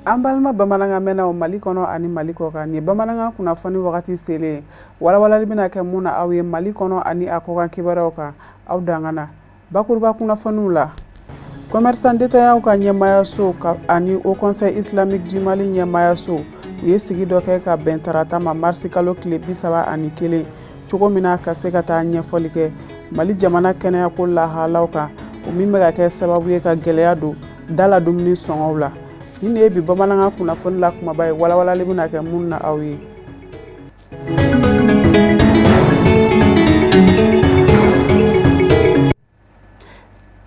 Ambalma bamananga mena o Mali kono ani Mali koka ni bamananga kunnafoni wakati sele walawalali bina kɛ mun na aw ye Mali kono ani a kokan kibaruyaw kan aw dangana bakuruba kunnafoniw la commerçant détaillant ka ɲɛmaya so ani au conseil islamique du Mali ɲɛmaya so u ye sigi dɔ kɛ ka bɛn tarata ma marsi kalo tile 31 cogo min na ka se ka taa ɲɛfɔli kɛ Mali jamana kɛnɛyako lahalaw kan o min bɛ ka kɛ sababu ye ka gɛlɛya don dala dumuni sɔngɔw la ni ne bi bamananga kunnafoni la kumaba ye walawalali bɛna kɛ mun na aw ye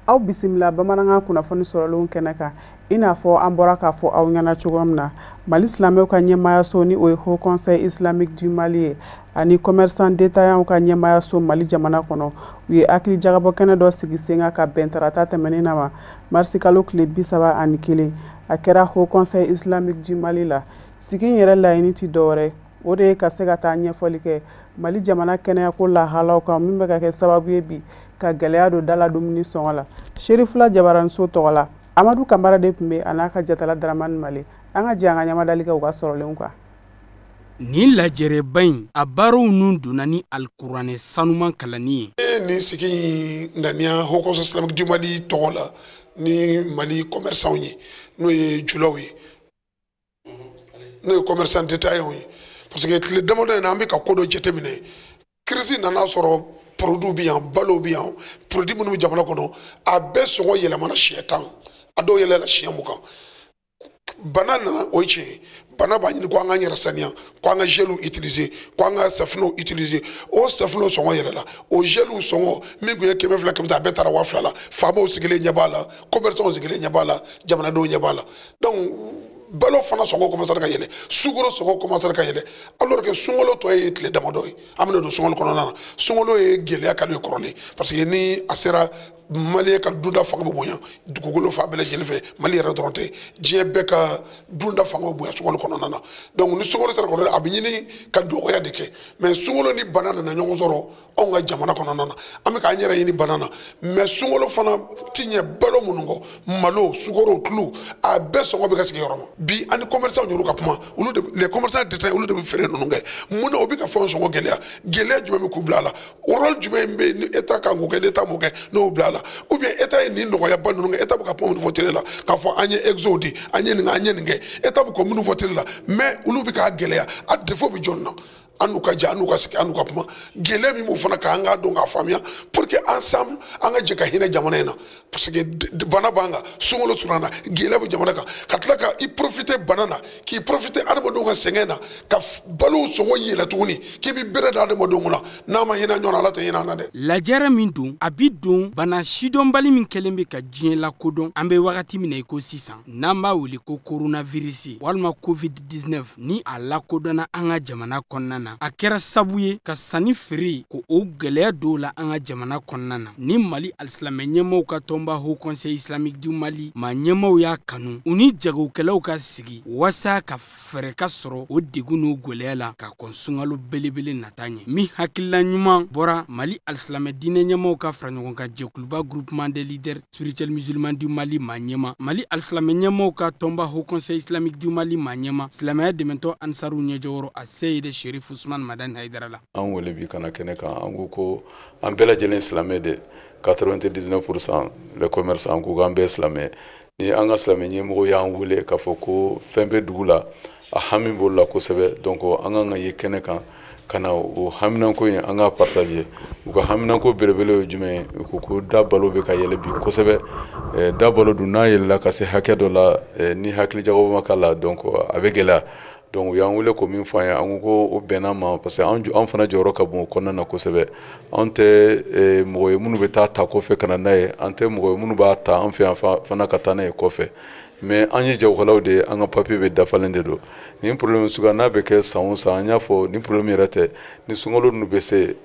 aw bisimila bamananga kunnafoni sɔrɔlenw kɛnɛ kan i n'a fɔ an bɔra k'a fɔ aw ɲɛna cogo min na Mali silamɛw ka ɲɛmayaso ni o ye Haut Conseil Islamique du Mali ye ani commerçant détaillant ka ɲɛmayaso Mali jamana kɔnɔ u ye hakili jagabɔ kɛnɛ dɔ sigi sen kan ka bɛn tarata tɛmɛnen na ma marsi kalo tile 31 a kɛra Haut Conseil Islamique du Mali la sigi in yɛrɛ laɲini ti dɔwɛrɛ o de ye ka se ka taa ɲɛfɔli kɛ Mali jamana kɛnɛyako lahalaw kan min bɛ ka kɛ sababu ye bi ka gɛlɛya don dala dumuni sɔngɔ la Sherifula Jabaranso tɔgɔ la Amadu Kamara de tun bɛ a n'a ka jatala Daramani Male an ka jɛ an ka ɲamadali kɛ u ka sɔrɔlenw kan ni lajɛrɛba in a baaraw nun donna ni alikuranɛ sanuman kalanni ye ni sigi ŋaniya Haut Conseil Islamique du Mali tɔgɔ la ni Mali commerçants ye n'o ye julaw ye n'o ye commerçant détaillant ye parce que tile damadɔ in na an bɛ ka ko dɔ jateminɛ crise nana sɔrɔ produit bi yan balo bi yan produit minnu bɛ jamana kɔnɔ a bɛɛ sɔngɔ yɛlɛmana siɲɛ 10 a dɔw yɛlɛla siɲɛ 20 bana nana o ye tiɲɛ ye bana b'a ɲini ko an k'an yɛrɛ saniya ko an ka geliw utiliser ko an ka safunɛw utiliser o safunɛw sɔngɔ yɛlɛla o geliw sɔngɔ min tun ye 200 200 a bɛɛ taara 2000 la faamaw sigilen ɲɛ b'a la commerçants sigilen ɲɛ b'a la jamanadenw ɲɛ b'a la donc balo fana sɔngɔ commencer ka yɛlɛ sukaro sɔngɔ commencer ka yɛlɛ alors que sunkalo tɔ ye tile damadɔ ye an bɛna don sunkalo kɔnɔna na sunkalo ye gɛlɛya ka don kɔrɔlen parce que ni a sera Mali ka dunda fanga bɛ bonya dugukolo fa bɛɛ lajɛlen fɛ Mali yɛrɛ dɔrɔn tɛ diɲɛ bɛɛ ka dunda fanga bɛ bonya sunkalo kɔnɔna na donc ni sunkalo sera kɔrɔlen a bɛ ɲini ka dɔgɔya de kɛ mais sunkalo ni bana nana ɲɔgɔn sɔrɔ anw ka jamana kɔnɔna na an bɛ k'an yɛrɛ ɲini bana na mais sunkalo fana ti ɲɛ balo minnu kɔ malo sukaro tulu a bɛɛ sɔngɔ bɛ ka sigi yɔrɔ ma bi ani commerçants y'olu ka kuma olu de les commerçants détaillants olu de bɛ feere ninnu kɛ mun na o bɛ ka fɛnw sɔngɔ gɛlɛya jumɛn bɛ k'u bila a la rôle jumɛn bɛ ni état kan k'o kɛ ni état m'o kɛ n'o bila a la ou bien état ye nin nɔgɔya ba ninnu kɛ état bɛ ka kuma minnu fɔ télé la k'a fɔ an ye exo di an ye nin kɛ état bɛ ka minnu fɔ télé la mais olu bɛ k'a gɛlɛya a défaut bɛ jɔn na an n'u ka jɛ an n'u ka sigi an n'u ka kuma gɛlɛya min b'o fana kan an k'a dɔn k'a faamuya pour que ensemble an ka jɛ ka hinɛ jamana in na parce que bana b'an kan sunkalo surunna gɛlɛya bɛ jamana kan ka tila ka i profiter bana na k'i profiter adamadenw ka sɛgɛn na ka balow sɔngɔ yɛlɛ tuguni k'i bɛ bere da adamadenw kunna n'a ma hinɛ ɲɔgɔn na ala tɛ hinɛ an na dɛ. lajɛrɛ min don a bi don bana sidɔnbali min kɛlen bɛ ka diɲɛ lakodɔn an bɛ wagati min na i ko sisan n'an b'a wele ko coronavirus walima covid-19 ni a lakodɔnna an ka jamana kɔnɔna na a kɛra sabu ye ka sanni feere ko o gɛlɛya dɔw la an ka jamana kɔnɔna na ni Mali alisilamɛ ɲɛmaaw ka tɔnba Haut Conseil Islamique du Mali maa ɲɛmaaw y'a kanu u ni jagokɛlaw ka sigi wasa ka fɛɛrɛ ka sɔrɔ o degun n'o gɛlɛya la ka kɔn sunkalo belebele nata ɲɛ min hakilila ɲuman bɔra Mali alisilamɛ diinɛ ɲɛmaaw ka fara ɲɔgɔn kan jɛkuluba groupement des leaders spirituels musulmans du Mali maa ɲɛma Mali alisilamɛ ɲɛmaaw ka tɔnba Haut Conseil Islamique du Mali maa ɲɛma silamɛya dɛmɛtɔ Ansaru ɲɛjɔyɔrɔ a Seyide Sherif Ousmane Madani Haidara la an wele bi kana kɛnɛ kan an ko an bɛɛ lajɛlen silamɛ de 99% les commerçants ko an bɛɛ silamɛ ni an ka silamɛ ɲɛmɔgɔ y'an wele k'a fɔ ko fɛn bɛ dugu la a hami b'olu la kosɛbɛ donc an kan ka ye kɛnɛ kan ka na o haminanko in an ka partager u ka haminanko belebele ye jumɛn ye ko da balo bɛ ka yɛlɛ bi kosɛbɛ da balo dun n'a yɛlɛla ka se hakɛ dɔ la ni hakili jagabɔ ma k'a la donc a bɛ gɛlɛya donc u y'an wele ko min fɔ an ye an ko o bɛnna ma parce que an fana jɔyɔrɔ ka bon o kɔnɔna na kosɛbɛ an tɛ mɔgɔ ye minnu bɛ taa ta kɔfɛ ka na n'a ye an tɛ mɔgɔ ye minnu b'a ta an fɛ yan fana ka taa n'a ye kɔfɛ mais an ye jagokɛlaw de ye an ka papier bɛ dafalen de don nin problème suguya n'a bɛ kɛ san o san an y'a fɔ ni problème yɛrɛ tɛ ni sunkalo ninnu bɛ se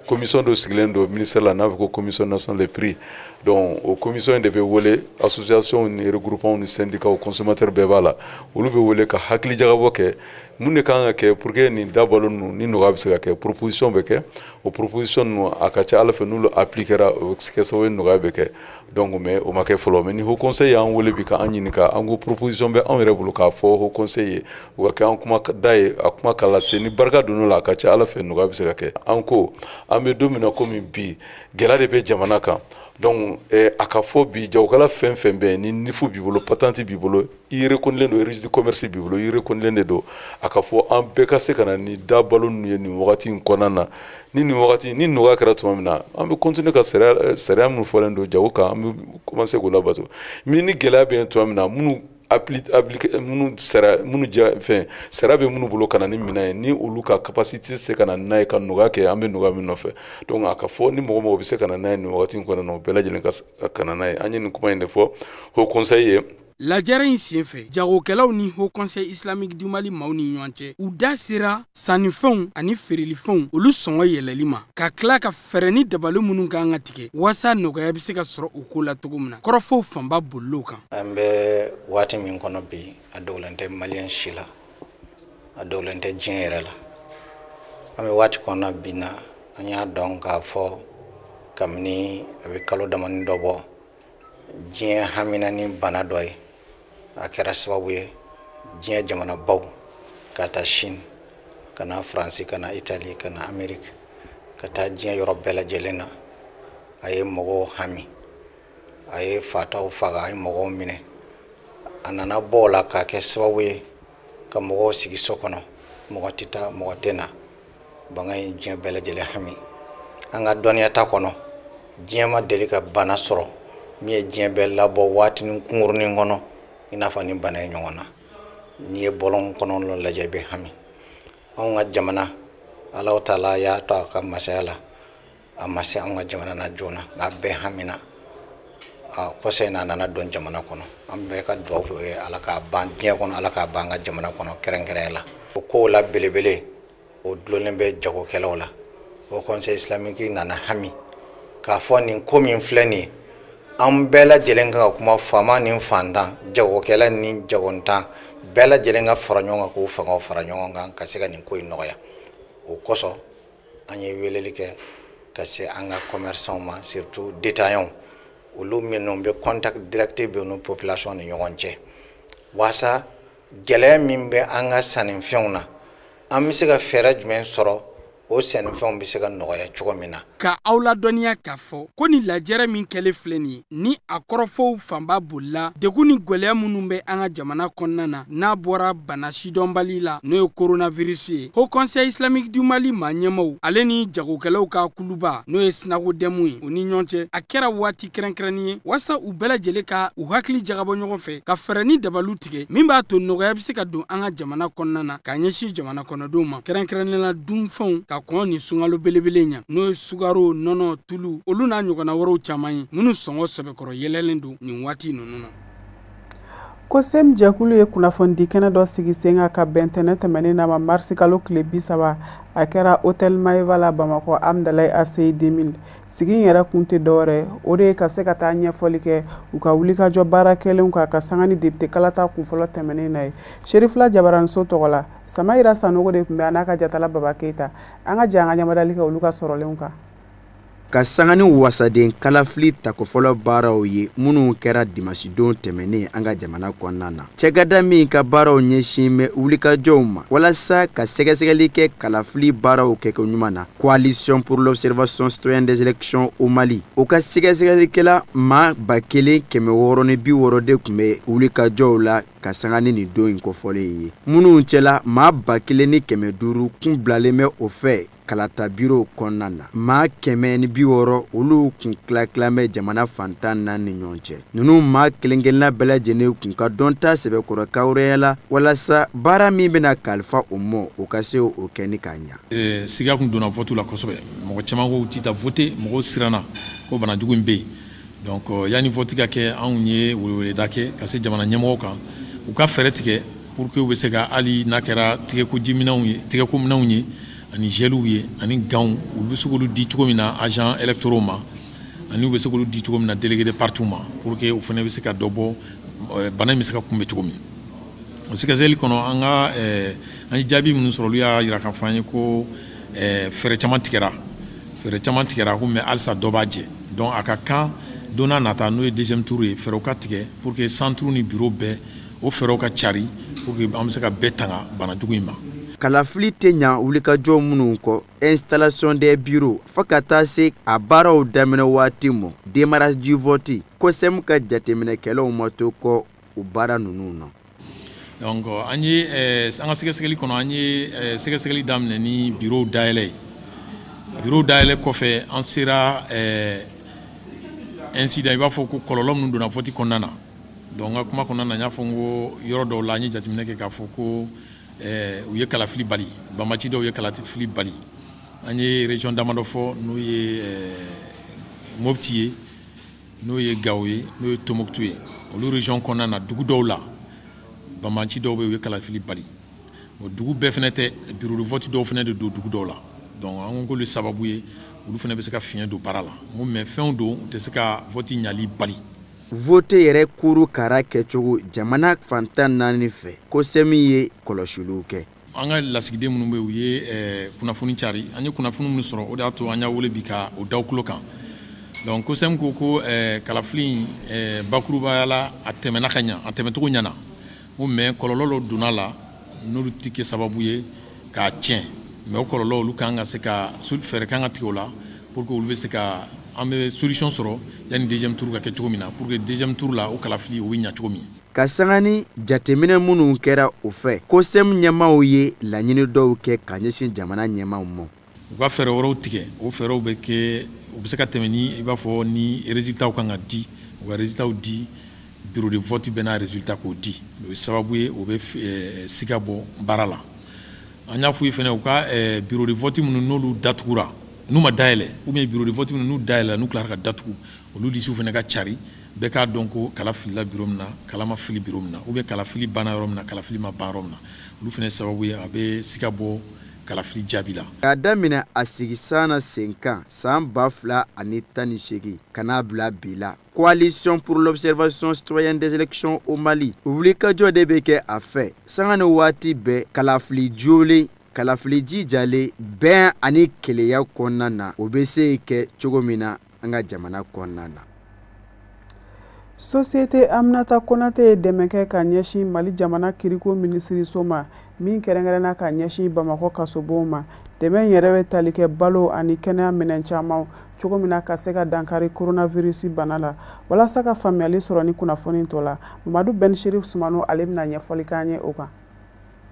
commission dɔ sigilen don ministère la n'a bɛ ko commission nationale des prix donc o commission in de bɛ wele association ni regroupement ni syndicats consommateurs bɛɛ b'a la olu bɛ wele ka hakili jagabɔ kɛ mun de kan ka kɛ pour que nin dabalo nu ni nɔgɔya bɛ se ka kɛ proposition bɛ kɛ o proposition nu a ka ca ala fɛ n'olu appliquera o bɛ kɛ sababu ye nɔgɔya bɛ kɛ donc mais o ma kɛ fɔlɔ mais ni haut conseil y'an wele bi ka an ɲininka an ko proposition bɛ anw yɛrɛ bolo k'a fɔ haut conseil ye o ka kɛ an kuma da ye a kuma ka lase ni barika donn'o la a ka ca ala fɛ nɔgɔya bɛ se ka kɛ an ko an bɛ don min na komi bi gɛlɛya de bɛ jamana kan donc a ka fɔ bi jagokɛla fɛn fɛn bɛ ni nifu b'i bolo patente b'i bolo i reconnaît don registre commerce b'i bolo i reconnaît de don a ka fɔ an bɛɛ ka se ka na ni dabalo ninnu ye nin wagati in kɔnɔna na ni nin wagati ni nɔgɔya kɛra tuma min na an bɛ continuer ka sariya minnu fɔlen don jago kan an bɛ commencer k'o labato mais ni gɛlɛya bɛ yen tuma min na minnu minnu fɛn sariya bɛ minnu bolo ka na ni minɛn ye ni olu ka capacité se ka na n'a ye ka nɔgɔya kɛ an bɛ nɔgɔya min nɔfɛ donc a ka fɔ ni mɔgɔ mɔgɔ bɛ se ka na n'a ye nin wagati in kɔnɔna na o bɛɛ lajɛlen ka na n'a ye an ye nin kuma in de fɔ haut conseil ye. Lajɛrɛ in senfɛ jagokɛlaw ni haut conseil islamique du Mali maaw ni ɲɔgɔn cɛ u da sera sannifɛnw ani feerelifɛnw olu sɔngɔ yɛlɛli ma ka tila ka fɛɛrɛ ni dabali minnu kan ka tigɛ walasa nɔgɔya bɛ se ka sɔrɔ u ko la cogo min na kɔrɔfɔw fanba bolil'o kan. An bɛ waati min kɔnɔ bi a dɔwlen tɛ maliyɛn si la a dɔwlen tɛ diɲɛ yɛrɛ la an bɛ waati kɔnɔ bi na an y'a dɔn k'a fɔ kabini a bɛ kalo damani dɔ bɔ diɲɛ hamina ni bana dɔ ye a kɛra sababu ye diɲɛ jamana baw ka taa Chine ka na Faransi ka na Italie ka na Amérique ka taa diɲɛ yɔrɔ bɛɛ lajɛlen na a ye mɔgɔw hami a ye fataw faga a ye mɔgɔw minɛ a nana bɔ o la k'a kɛ sababu ye ka mɔgɔw sigi so kɔnɔ mɔgɔ tɛ taa mɔgɔ tɛ na banga ye diɲɛ bɛɛ lajɛlen hami an ka dɔnniya ta kɔnɔ diɲɛ ma deli ka bana sɔrɔ min ye diɲɛ bɛɛ labɔ waati ni kunkurunin kɔnɔ i n'a fɔ ni bana ye ɲɔgɔn na n'i ye bɔlɔn kɔnɔ lajɛ i bɛ hami anw ka jamana Alahu Taala y'a to a ka masaya la a ma se anw ka jamana na joona nka bɛɛ hamina a kɔsa in na a nana don jamana kɔnɔ an bɛɛ ka dugawu ye Ala k'a ban diɲɛ kɔnɔ Ala k'a ban an ka jamana kɔnɔ kɛrɛnkɛrɛnya la o kow la belebele o dulonlen bɛ jagokɛlaw la o conseil islamique nana hami k'a fɔ nin ko min filɛ nin ye an bɛɛ lajɛlen ka kuma faama ni fantan jagokɛla ni jagontan bɛɛ lajɛlen ka fara ɲɔgɔn kan k'o fangaw fara ɲɔgɔn kan ka se ka nin ko in nɔgɔya o kosɔn an ye weleli kɛ ka se an ka commerçants ma surtout détaillants olu minnu bɛ contact direct bɛ n'u population ni ɲɔgɔn cɛ waasa gɛlɛya min bɛ an ka sannifɛnw na an bɛ se ka fɛɛrɛ jumɛn sɔrɔ o sɛnɛfɛnw bɛ se ka nɔgɔya cogo min na ka aw ladɔnniya k'a fɔ ko ni lajɛrɛ min kɛlen filɛ nin ye ni a kɔrɔfɔw fanba bolila degun ni gwɛlɛya minnu bɛ an ka jamana kɔnɔna na n'a bɔra bana sidɔnbali la n'o ye coronavirus ye haut conseil islamique du Mali maa ɲɛmaw ale ni jagokɛlaw ka kuluba n'o ye sinakodɛmu ye u ni ɲɔgɔn cɛ a kɛra waati kɛrɛnkɛrɛnnin ye walasa u bɛɛ lajɛlen ka u hakili jagabɔ ɲɔgɔn fɛ ka fɛɛrɛ ni dabaliw tigɛ min b'a to nɔgɔya bɛ se ka don an ka jamana kɔnɔna na k'a ɲɛsin jamana kɔnɔdenw ma kɛrɛnkɛrɛnnenya dunfɛnw ka kɔn ni sunkalo belebele ɲa n'o ye sugaro nɔnɔ tulu olu n'a ɲɔgɔnna wɛrɛw caman ye minnu sɔngɔ sɛbɛkɔrɔ yɛlɛlen don nin waati ninnu na. COSEM jɛkulu ye kunnafoni kɛnɛ dɔ sigi sen kan ka bɛn tɛnɛ tɛmɛnen na ma marisi kalo tile 30 a kɛra hôtel Maïva la Bamakɔ Amdalaye ACI 2000 sigi in yɛrɛ kun tɛ dɔwɛrɛ o de ye ka se ka taa ɲɛfɔli kɛ u ka wulikajɔ baara kɛlenw kan ka sanga ni député kalata kunfɔlɔ tɛmɛnen na ye Sherifula Jabaraniso tɔgɔ la Samayira Sanogo de tun bɛ a n'a ka jatala Baba Keita an ka jɛ an ka ɲamadali kɛ olu ka sɔrɔlenw kan. Ka sangani wasaden kalafili takofɔlɔ baaraw ye minnu kɛra dimanche don tɛmɛnen an ka jamana kɔnɔna na. Cɛgada min ka baaraw ɲɛsin bɛ wulikajɔw ma walasa ka sɛgɛsɛgɛli kɛ kalafili baaraw kɛko ɲuman na. Coalition pour l'observation citoyenne des élections au Mali o ka sɛgɛsɛgɛlikɛla maa 1660 de tun bɛ wulikajɔw la ka sangani nin don in kɔfɔlen ye. Minnu cɛla maa 1500 kun bilalen bɛ o fɛ kalata biro kɔnɔna na maa 160 olu kun tilatilabɛ jamana fantan na ni ɲɔgɔn cɛ ninnu maa kelen-kelenna bɛɛ lajɛlen kun ka dɔnta sɛbɛkɔrɔ kawrɛya la walasa baara min bɛna kalifa o mɔ o ka se o kɛ ni k'a ɲa. Siga kun donna vote la kosɛbɛ mɔgɔ caman ko tita vote mɔgɔ siranna ko banajugu in bɛ yen donc yanni vote ka kɛ anw ye weleweleda kɛ ka se jamana ɲɛmɔgɔw kan u ka fɛɛrɛ tigɛ pour que u bɛ se ka hali n'a kɛra tigɛkojiminɛnw ye tigɛkominɛnw ye ani geliw ye ani gants olu bɛ se k'olu di cogo min na agents électoraux ma ani u bɛ se k'olu di cogo min na délégués de partis ma pour que u fana bɛ se ka dɔ bɔ bana in bɛ se ka kunbɛn cogo min o sɛgɛsɛgɛli kɔnɔ an ka an ye jaabi minnu sɔrɔ olu y'a yira k'a fɔ an ye ko fɛɛrɛ caman tigɛra ko mais halisa dɔ b'a jɛ donc a ka kan don n'a nata n'o ye deuxième tour ye fɛɛrɛw ka tigɛ pour que centre ni bureau bɛɛ o fɛɛrɛw ka cari pour que an bɛ se ka bɛɛ tanga bana jugu in ma. Kalafili tɛ ɲa wulikajɔ minnu kɔ installation des bureaux fo ka taa se a baaraw daminɛ waati ma démarrage du vote COSEM ka jateminɛkɛlaw ma to kɔ o baara ninnu na. Donc an ye an ka sɛgɛsɛgɛli kɔnɔ an ye sɛgɛsɛgɛli daminɛ ni bureau dayɛlɛ kɔfɛ an sera incident i b'a fɔ ko kɔlɔlɔ minnu donna vote kɔnɔna na donc n ka kuma kɔnɔna na n y'a fɔ n ko yɔrɔ dɔw la an ye jateminɛ kɛ k'a fɔ ko u ye kalafili bali banbaci dɔw ye kalafili bali an ye région damadɔ fɔ n'o ye Mopti ye n'o ye Gao ye n'o ye Tombouctou ye olu région kɔnɔna na dugu dɔw la banbaci dɔw bɛ u ye kalafili bali o dugu bɛɛ fɛnɛ tɛ bureau de vote dɔw fɛnɛ de don dugu dɔw la donc an ko k'olu sababu ye olu fɛnɛ bɛ se ka fiɲɛ don baara la n ko mais fɛnw don u tɛ se ka vote ɲali bali. Vote yɛrɛ kuru kara kɛcogo jamana fantan 4 fɛ COSEM ye kɔlɔsiliw kɛ. An ka lasigiden minnu bɛ u ye kunnafoni cari an ye kunnafoni minnu sɔrɔ o de y'a to an y'a wele bi ka o da tulo kan donc COSEM ko kalafili bakurubaya la a tɛmɛna ka ɲa a tɛmɛcogo ɲana ko mais kɔlɔlɔ dɔ donna la n'olu tɛ kɛ sababu ye k'a tiɲɛ mais o kɔlɔlɔ olu kan ka se ka fɛɛrɛ kan ka tigɛ o la pour que olu bɛ se ka an bɛ solution sɔrɔ yani deuxième tour ka kɛ cogo min na pour que deuxième tour la o kalafili o bɛ ɲa cogo min. Ka sanga ni jateminɛ minnu kɛra o fɛ COSEM ɲɛmaaw ye laɲini dɔw kɛ ka ɲɛsin jamana ɲɛmaaw ma. U ka fɛɛrɛ wɛrɛw tigɛ o fɛɛrɛw bɛ kɛ u bɛ se ka tɛmɛ ni i b'a fɔ ni résultats kan ka di u ka résultats di bureau de vote bɛɛ n'a résultat k'o di o ye sababu ye o bɛ siga bɔ baara la an y'a f'u ye fɛnɛ u ka bureau de vote minnu n'olu datugura n'u ma dayɛlɛ ou bien bureau de vote minnu n'u dayɛlɛ n'u tilara ka datugu olu lisiw fɛnɛ ka cari bɛɛ k'a dɔn ko kala filila bureau min na kala ma fili bureau min na ou bien kala fili banna yɔrɔ min na kala fili ma ban yɔrɔ min na olu fɛnɛ sababu ye a bɛ siga bɔ kalafili jaabi la. K'a daminɛ a sigisan na sen kan san 2018 ka n'a bila bi la coalition pour l'observation citoyenne des élections au Mali wulikajɔ de bɛ kɛ a fɛ sanga ni waati bɛɛ kalafili jolen kalafili jijalen bɛn ani keleya kɔnɔna na o bɛ se kɛ cogo min na an ka jamana kɔnɔna na. Société Aminata Konate ye dɛmɛ kɛ ka ɲɛsin Mali jamana kiriko minisiriso ma min kɛrɛnkɛrɛnna ka ɲɛsin Bamakɔ kasobonw ma dɛmɛ in yɛrɛ bɛ tali kɛ balo ani kɛnɛya minɛn caman cogo min na ka se ka dankari coronavirus bana la walasa ka faamuyali sɔrɔ ni kunnafoni tɔ la Mamadu Ben Sherif Sumano ale bɛna ɲɛfɔli k'an ye o kan.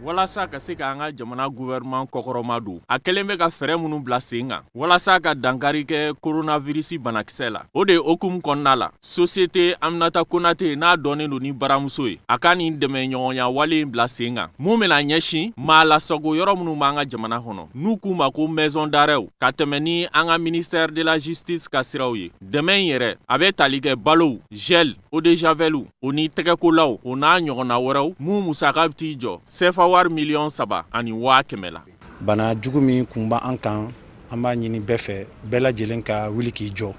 Walasa ka se ka an ka jamana gouvernement kɔkɔrɔma don a kɛlen bɛ ka fɛɛrɛ minnu bila sen kan walasa ka dankari kɛ coronavirus banakisɛ la o de ye okumu kɔnɔna la Société Aminata Konate n'a dɔnnen don ni baramuso ye a ka nin dɛmɛ ɲɔgɔnya wale in bila sen kan mun bɛna ɲɛsin maa lasago yɔrɔ minnu b'an ka jamana kɔnɔ n'u k'u ma ko maison d'arrêt ka tɛmɛ ni an ka ministère de la justice ka siraw ye dɛmɛ in yɛrɛ a bɛ tali kɛ balow gel eau de javel o ni tɛgɛkolaw o n'a ɲɔgɔnna wɛrɛw mun musaka bɛ t'i jɔ wari miliyɔn 3 ani 500,000 la. Bana jugu min kun b'a an kan an b'a ɲini bɛɛ fɛ bɛɛ lajɛlen ka wuli k'i jɔ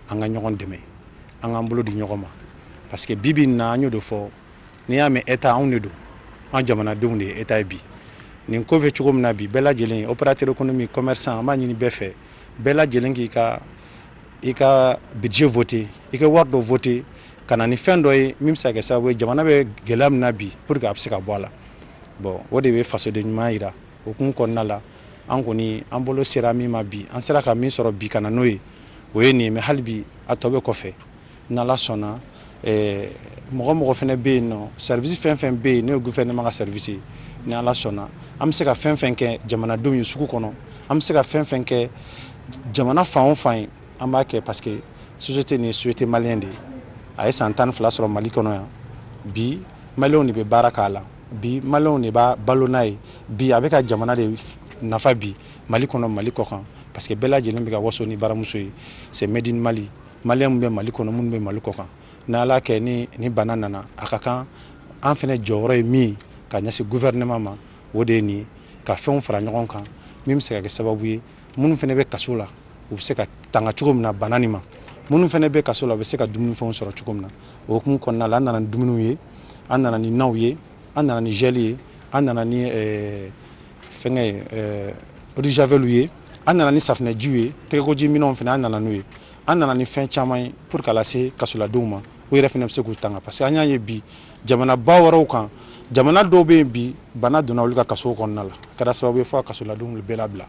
an ka ɲɔgɔn dɛmɛ an k'an bolo di ɲɔgɔn ma parce que bibi na an y'o de fɔ n'i y'a mɛn état anw de don an jamanadenw de ye état ye bi nin ko fɛ cogo min na bi bɛɛ lajɛlen opérateur économique commerçant an b'a ɲini bɛɛ fɛ bɛɛ lajɛlen k'i ka budget voter i ka wari dɔ voter ka na ni fɛn dɔ ye min bɛ se ka kɛ sababu ye jamana bɛ gɛlɛya min na bi pour que a bɛ se ka bɔ a la. Bon, o de bɛ fasoden ɲuman yira o kun kɔnɔna la an kɔni an bolo sera min ma bi an sera ka min sɔrɔ bi kana n'o ye o ye nin ye mais hali bi a tɔ bɛ kɔfɛ n'Ala sɔnna mɔgɔ mɔgɔ fɛnɛ bɛ yen nɔ service fɛn fɛn bɛ yen n'o ye gouvernement ka service ye ni Ala sɔnna an bɛ se ka fɛn fɛn kɛ jamanadenw ye sugu kɔnɔ an bɛ se ka fɛn fɛn kɛ jamana fan o fan ye an b'a kɛ parce que société nin ye société maliyɛn de ye a ye san 12 sɔrɔ Mali kɔnɔ yan bi maliyɛnw de bɛ baara k'a la. Bi maliyɛnw de b'a balo n'a ye bi a bɛ ka jamana de nafa bi Mali kɔnɔ Mali kɔ kan parce que bɛɛ lajɛlen bɛ ka waso ni baramuso ye c'est made in Mali maliyɛn min bɛ Mali kɔnɔ minnu bɛ Mali kɔ kan n'Ala kɛ ni bana nana a ka kan an fɛnɛ jɔyɔrɔ ye min ka ɲɛsin gouvernement ma o de ye nin ka fɛnw fara ɲɔgɔn kan min bɛ se ka kɛ sababu ye minnu fɛnɛ bɛ kaso la u bɛ se ka tanga cogo min na bana nin ma minnu fɛnɛ bɛ kaso la u bɛ se ka dumunifɛnw sɔrɔ cogo min na o hukumu kɔnɔna la an nana ni dumuniw ye an nana ni naw ye an nana ni gel ye an nana ni fɛngɛ eau de javel ye, an nana ni safinɛ jiw ye, tɛgɛkoji minɛnw fana an nana n'u ye, an nana ni fɛn caman ye pour que lase kasoladenw ma u yɛrɛ fana bɛ se k'u tanga parce que an y'a ye bi jamanaba wɛrɛw kan jamana dɔw bɛ yen bi bana donna olu ka kasow kɔnɔna la a kɛra sababu ye fo ka kasoladenw bɛɛ labila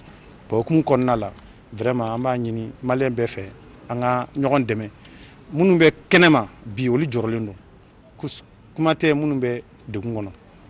bon okumu kɔnɔna la vraiment an b'a ɲini maliyɛn bɛɛ fɛ an ka ɲɔgɔn dɛmɛ minnu bɛ kɛnɛma bi olu jɔrɔlen don kuma tɛ minnu bɛ degun kɔnɔ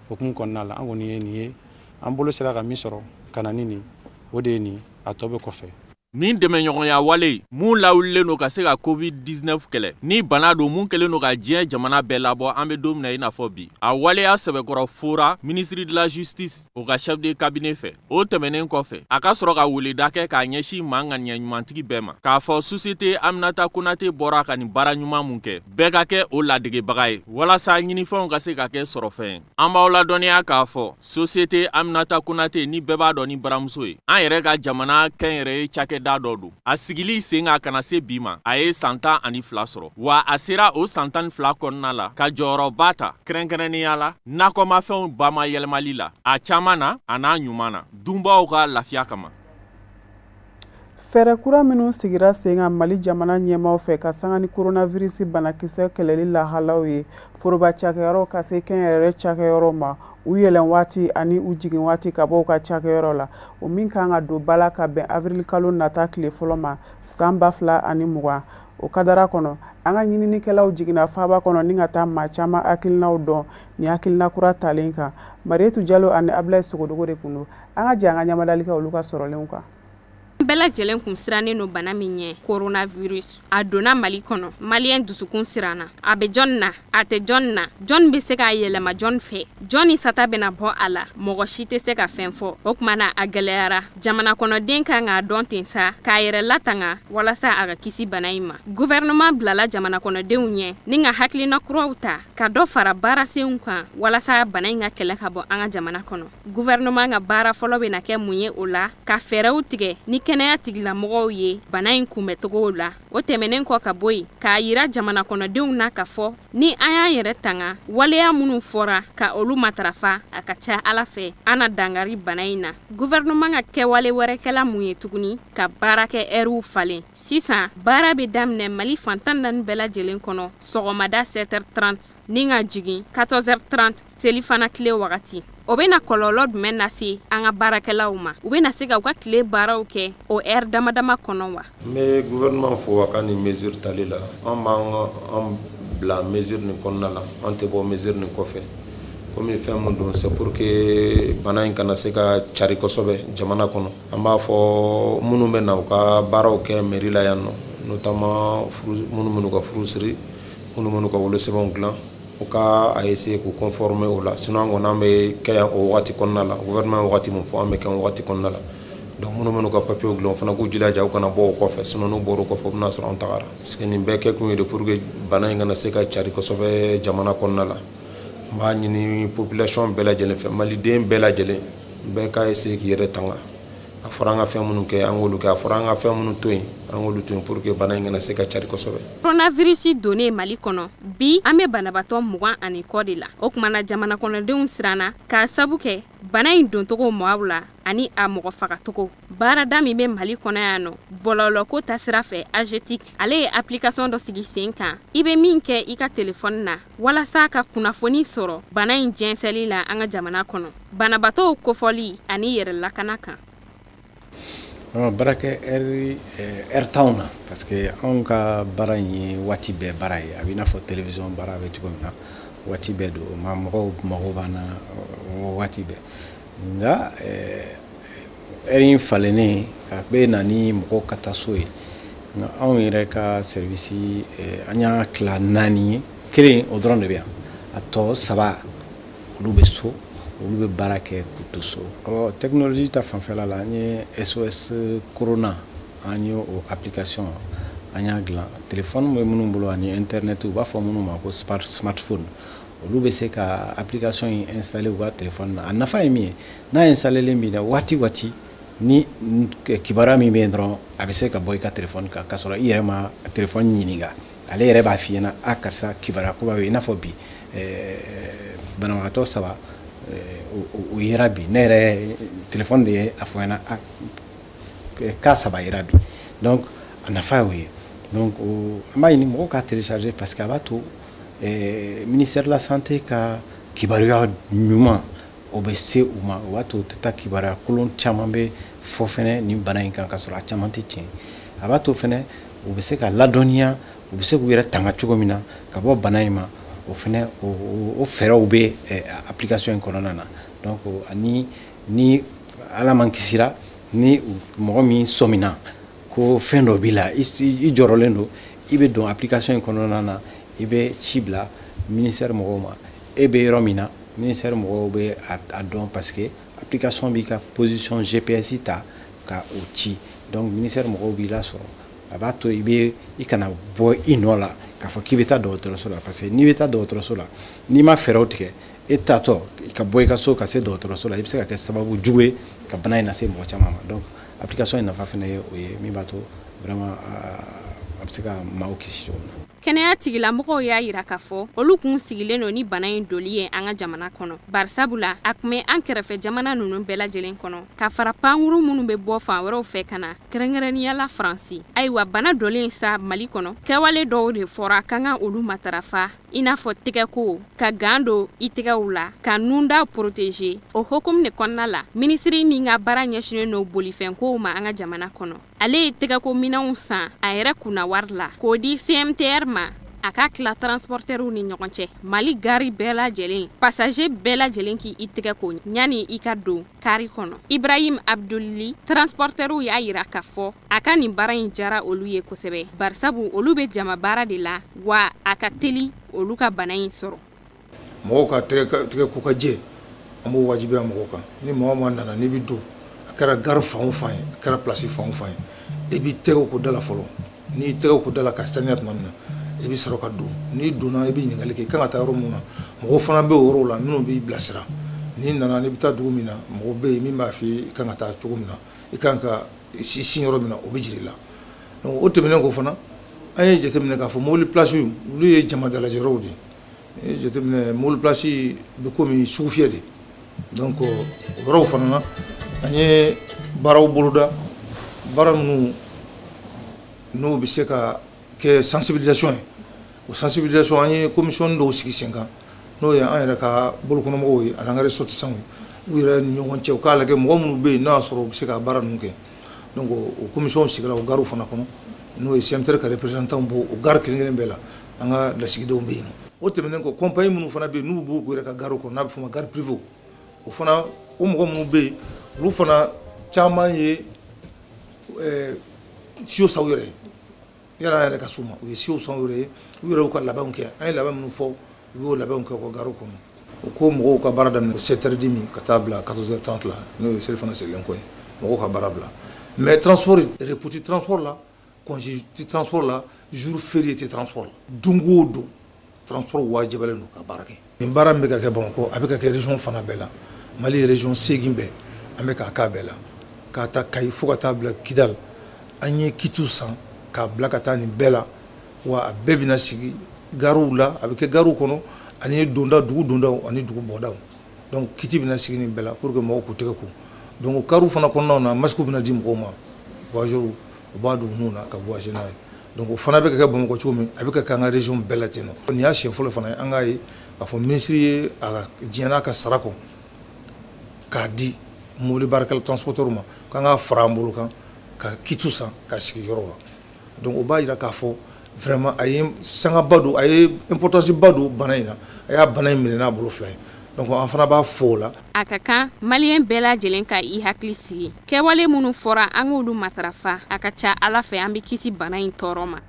okumu kɔnɔna la an kɔni ye nin ye an bolo sera ka min sɔrɔ ka na ni nin o de ye nin a tɔ bɛ kɔfɛ. Nin dɛmɛɲɔgɔnya wale mun lawulilen no ka se ka COVID-19 kɛlɛ ni bana don mun kɛlen no ka diɲɛ jamana bɛɛ labɔ an bɛ don min na i n'a fɔ bi a waleya sɛbɛkɔrɔ fora ministre de la justice o ka chef de cabinet fɛ o tɛmɛnen kɔfɛ a ka sɔrɔ ka weleda kɛ k'a ɲɛsin maa ŋaniya ɲumantigi bɛɛ ma k'a fɔ société Aminata Konate bɔra ka nin baara ɲuman mun kɛ bɛɛ ka kɛ o ladegebaga ye walasa ɲinifɛnw ka se ka kɛ sɔrɔfɛn ye an b'aw ladɔnniya k'a fɔ société Aminata Konate ni bɛɛ b'a dɔn ni baramuso ye an yɛrɛ ka jamana kɛnyɛrɛye cakɛ da dɔ don a sigili sen ka kana se bi ma a ye san 12 sɔrɔ wa a sera o san 12 kɔnɔna la ka jɔyɔrɔba ta kɛrɛnkɛrɛnnenya la nakɔmafɛnw bamayɛlɛmali la a caman na a n'a ɲuman na dunbaw ka lafiya kama. Fɛɛrɛ kura minnu sigira sen kan Mali jamana ɲɛmaaw fɛ ka sanga ni coronavirus banakisɛ kɛlɛli lahalaw ye foroba cakɛyɔrɔ ka se kɛnyɛrɛye cakɛyɔrɔ ma u yɛlɛn waati ani u jigin waati ka bɔ u ka cakɛyɔrɔ la o min kan ka don bala ka bɛn avril kalo nata tile fɔlɔ ma san 2020 o kadara kɔnɔ an ka ɲininikɛlaw jiginna faaba kɔnɔ ni ka taa maa caman hakilinaw dɔn ni hakilina kura talen kan Marietu Jalo ani Ablaye Sogodogo de kun don an ka jɛ an ka ɲamadali kɛ olu ka sɔrɔlenw kan. Bɛɛ lajɛlen kun sirannen no bana min ɲɛ coronavirus a donna Mali kɔnɔ maliyɛn dusukun siranna a bɛ jɔn na a tɛ jɔn na jɔn bɛ se k'a yɛlɛma jɔn fɛ jɔn ni sata bɛna bɔ a la mɔgɔ si tɛ se ka fɛn fɔ o kuma na a gɛlɛyara jamana kɔnɔden kan k'a dɔn ten sa k'a yɛrɛ latanga walasa a ka kisi bana in ma gouvernement bilala jamana kɔnɔdenw ɲɛ ni ka hakilina kuraw ta ka dɔ fara baarasenw kan walasa bana in ka kɛlɛ ka bɔ an ka jamana kɔnɔ gouvernement ka baara fɔlɔ bɛna kɛ mun ye o la ka fɛɛrɛw tigɛ ni kɛnɛya tigilamɔgɔw ye bana in kunbɛcogo la o tɛmɛnen kɔ ka bɔ yen k'a yira jamana kɔnɔdenw na ka fɔ ni an y'an yɛrɛ tanga waleya minnu fɔra ka olu matarafa a ka ca ala fɛ an na dangari bana in na gouvernement ka kɛwale wɛrɛkɛla mun ye tuguni ka baara kɛ ɛriw falen sisan baara bɛ daminɛ Mali fantan naani bɛɛ lajɛlen kɔnɔ sɔgɔmada 7h30 ni ka jigin 14h30 selifana tile wagati o bɛna kɔlɔlɔ jumɛn lase an ka baarakɛlaw ma u bɛna se ka u ka tile baaraw kɛ o heure damadama kɔnɔ wa. N bɛ gouvernement fo a ka nin mesure tali la an b'an bila mesure nin kɔnɔna la an tɛ bɔ mesure nin kɔfɛ komi fɛn mun don c'est pour que bana in kana se ka cari kosɛbɛ jamana kɔnɔ an b'a fɔ minnu bɛ na u ka baaraw kɛ mairie la yan nɔ notamment minnu ka furu siri minnu ka wolosɛbɛnw dilan u ka a essayer k'u conformer o la sinon an kɔni an bɛ kɛ yan o wagati kɔnɔna la gouvernement wagati mun fɔ an bɛ kɛ o wagati kɔnɔna la donc minnu ka papier dilan o fana k'u jilaja u kana bɔ o kɔfɛ sinon n'u bɔra o kɔfɛ u bɛna sɔrɔ an tagara parce que nin bɛɛ kɛ kun ye de pour que bana in kana se ka cari kosɛbɛ jamana kɔnɔna la n b'a ɲini population bɛɛ lajɛlen fɛ maliden bɛɛ lajɛlen bɛɛ ka essayer k'i yɛrɛ tanga a fɔra an ka fɛn minnu kɛ an k'olu kɛ a fɔra an ka fɛn minnu to yen an k'olu to yen pour que bana in kana se ka cari kosɛbɛ. Coronavirus donnen Mali kɔnɔ bi an bɛ banabatɔ 20 ani kɔ de la o kuma na jamana kɔnɔdenw siranna k'a sabu kɛ bana in doncogo mɔgɔw la ani a mɔgɔ fagatogo baarada min bɛ Mali kɔnɔ yan nɔ bɔlɔlɔko ta sira fɛ AGETIC ale ye application dɔ sigi sen kan i bɛ min kɛ i ka telefɔni na walasa ka kunnafoni sɔrɔ bana in jɛnsɛli la an ka jamana kɔnɔ banabatɔw kofɔli ani yɛrɛ lakana kan. Baara kɛ heure t'anw na parce que anw ka baara in ye waati bɛɛ baara ye a bɛ i n'a fɔ télévision baara bɛ cogo min na waati bɛɛ don mɔgɔw mago b'an na waati bɛɛ nka heure in falennen a bɛ na ni mɔgɔw ka taa so ye nka anw yɛrɛ ka service an y'a tila 4 ye kelen o dɔrɔn de bɛ yan a tɔ 3 olu bɛ so olu bɛ baara kɛ k'u to so technologie ta fanfɛla la an ye SOS Corona an ye o application an y'a dilan téléphone bɛ minnu bolo ani internet u b'a fɔ minnu ma ko smartphone olu bɛ se ka application in installer u ka téléphone na a nafa ye min ye n'a installelen b'i la waati waati ni kibaruya min bɛ yen dɔrɔn a bɛ se ka bɔ i ka téléphone kan k'a sɔrɔ i yɛrɛ ma téléphone ɲininka ale yɛrɛ b'a f'i ɲɛna a karisa kibaruya ko b'a bɛ i n'a fɔ bi banabagatɔ 3 o yera bi ne yɛrɛ téléphone de ye a fɔ ɲɛna cas 3 yera bi donc a nafa y'o ye donc an b'a ɲini mɔgɔw ka télécharger parce que a b'a to ministère de la santé ka kibaruya ɲuman o bɛ se u ma o b'a to u tɛ taa kibaruya kolon caman bɛ fɔ fɛnɛ nin bana in kan ka sɔrɔ a caman tɛ tiɲɛ a b'a to fɛnɛ u bɛ se ka ladɔnniya u bɛ se k'u yɛrɛ tanga cogo min na ka bɔ bana in ma o fɛnɛ o fɛɛrɛw bɛ application in kɔnɔna na donc ni ala man kisira ni mɔgɔ min sɔmina ko fɛn dɔ b'i la i jɔrɔlen don i bɛ don application in kɔnɔna na i bɛ ci bila ministère mɔgɔw ma e bɛ yɔrɔ min na ministère mɔgɔw bɛ a dɔn parce que application b'i ka position GPS ta ka o ci donc ministère mɔgɔw b'i lasɔrɔ a b'a to i kana bɔ i nɔ la k'a fɔ k'i bɛ taa dɔgɔtɔrɔso la parce que n'i bɛ taa dɔgɔtɔrɔso la n'i ma fɛɛrɛw tigɛ e taatɔ ka bɔ i ka so ka se dɔgɔtɔrɔso la i bɛ se ka kɛ sababu jugu ye ka bana in lase mɔgɔ caman ma donc application in nafa fɛnɛ ye o ye min b'a to vraiment a bɛ se ka maaw kisi cogo min na. Kɛnɛya tigilamɔgɔw y'a yira k'a fɔ olu kun sigilen don ni bana in doli ye an ka jamana kɔnɔ barisabula a kun bɛ an kɛrɛfɛ jamana ninnu bɛɛ lajɛlen kɔnɔ ka fara pankuru minnu bɛ bɔ fan wɛrɛw fɛ ka na kɛrɛnkɛrɛnniyala Faransi ayiwa bana dolen sa Mali kɔnɔ kɛwale dɔw de fɔra kan ka olu matarafa i n'a fɔ tɛgɛko ka gan don i tɛgɛw la ka nunda protéger o hukumu de kɔnɔna la minisiri min ka baara ɲɛsinnen don bolifɛnkow ma an ka jamana kɔnɔ ale ye tɛgɛko minɛnw san a yɛrɛ kunna wari la k'o di CMTR ma a ka tila transportɛrw ni ɲɔgɔn cɛ Mali gari bɛɛ lajɛlen passager bɛɛ lajɛlen k'i tɛgɛ ko ɲani i ka don kari kɔnɔ Ibrahim Abdulli transportɛrw y'a yira k'a fɔ a ka nin baara in jara olu ye kosɛbɛ barisabu olu bɛ jama baara de la wa a ka teli olu ka bana in sɔrɔ mɔgɔw ka tɛgɛ ko ka jɛ an b'o wajibiya mɔgɔw kan ni mɔgɔ ma nana n'i bɛ don a kɛra gari fan o fan ye a kɛra place fan o fan ye i b'i tɛgɛ ko da la fɔlɔ n'i tɛgɛ ko da la ka saniya tuma min na i bɛ sɔrɔ ka don n'i donna i bɛ ɲininkali kɛ i kan ka taa yɔrɔ min na mɔgɔw fana bɛ o yɔrɔw la minnu b'i bilasira n'i nana n'i bɛ taa dugu min na mɔgɔ bɛ yen min b'a f'i ye i kan ka taa cogo min na i kan ka sin yɔrɔ min na o bɛ jira i la donc o tɛmɛnen ko fana an ye jateminɛ k'a fɔ mobili place olu ye jama dalajɛyɔrɔw de ye jateminɛ mobili place bɛ komi sugu fiyɛ de donc o yɔrɔw fana na an ye baaraw boloda baara minnu n'o bɛ se ka kɛ sensibilisation ye o sensibilisation an ye commission dɔw sigi sen kan n'o ye an yɛrɛ ka bolokɔnɔmɔgɔw ye an'an ka ressortissants ye u yɛrɛ ni ɲɔgɔn cɛ u k'a lajɛ mɔgɔ minnu bɛ yen n'a y'a sɔrɔ u bɛ se ka baara ninnu kɛ donc o commission sigira o gariw fana kɔnɔ n'o ye CMTR ka représentant bɔ o gari kelen-kelen bɛɛ la an ka lasigidenw bɛ yen o tɛmɛnen kɔ compagnie minnu fana bɛ yen n'u b'u yɛrɛ ka gariw kɔnɔ n'a bɛ fɔ o ma gari privé o fana o mɔgɔ minnu bɛ yen olu fana caman ye siyo sa u yɛrɛ ye yala an yɛrɛ ka s'u ma u ye siyo san u yɛrɛ ye u yɛrɛ y'u ka labɛnw kɛ an ye labɛn minnu fɔ u y'o labɛnw kɛ u ka gariw kɔnɔ o ko mɔgɔw ka baara daminɛ 7h30 ka taa bila 14h30 la n'o ye selifana sigilen kɔ ye mɔgɔw ka baara bila mais transport repouti transport la congé transport la jour férié tɛ transport la don o don transport wajibalen don ka baara kɛ nin baara min bɛ ka kɛ Bamakɔ a bɛ ka kɛ région fana bɛɛ la Mali région 8 bɛɛ an bɛ k'a k'a bɛɛ la k'a ta Kayi fo ka taa bila Kidal an ye kitu san k'a bila ka taa nin bɛɛ la wa a bɛɛ bɛna sigi gariw la a bɛ kɛ gariw kɔnɔ ani dugu dondaw ani dugu bɔdaw donc kiti bɛna sigi nin bɛɛ la pour que mɔgɔw k'u tɛgɛ ko donc gariw fana kɔnɔnaw na masques bɛna di mɔgɔw ma voyageurs u b'a don ninnu na ka voyager n'a ye donc o fana bɛ ka kɛ Bamakɔ cogo min a bɛ ka kɛ an ka région bɛɛ la ten nɔ nin y'a siɲɛ fɔlɔ fana ye an k'a ye k'a fɔ ministre ye a diɲɛ n'a ka sara kɔ k'a di mobili baarakɛla transporteur ma k'an k'a fara an bolo kan ka kitu san ka sigi yɔrɔ la donc o b'a jira k'a fɔ vraiment a ye sangaba don a ye importance ba don bana in na a y'a bana in minɛ n'a bolo fila ye donc an fana b'a fɔ o la a ka kan maliyɛn bɛɛ lajɛlen ka i hakili sigi kɛwale minnu fɔra an k'olu matarafa a ka ca ala fɛ an bɛ kisi bana in tɔɔrɔ ma